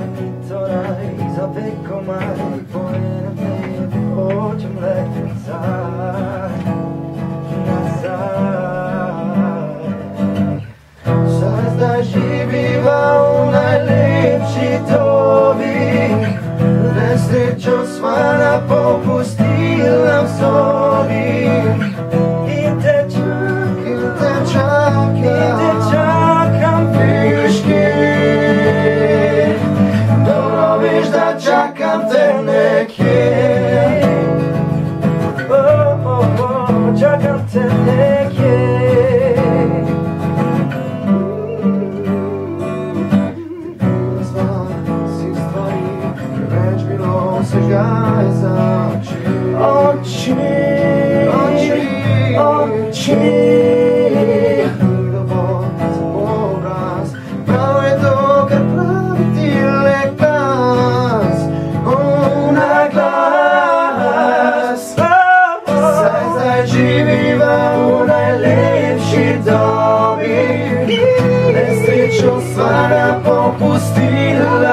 Ani torej za vekomaj pojenem tebi hočem let nazaj. Zdaj živiva v najlepši dobi, nesrečo sva napol pustila v sobi. In te čakam, veš kje, dobro veš, da čakam te nekje. Čakam te nekje. Vsega za oči, dovolj za obraz. Prav je to, kar pravi ti le glas, na glas. Zdaj živiva v najlepši dobi, nesrečo sva napol pustila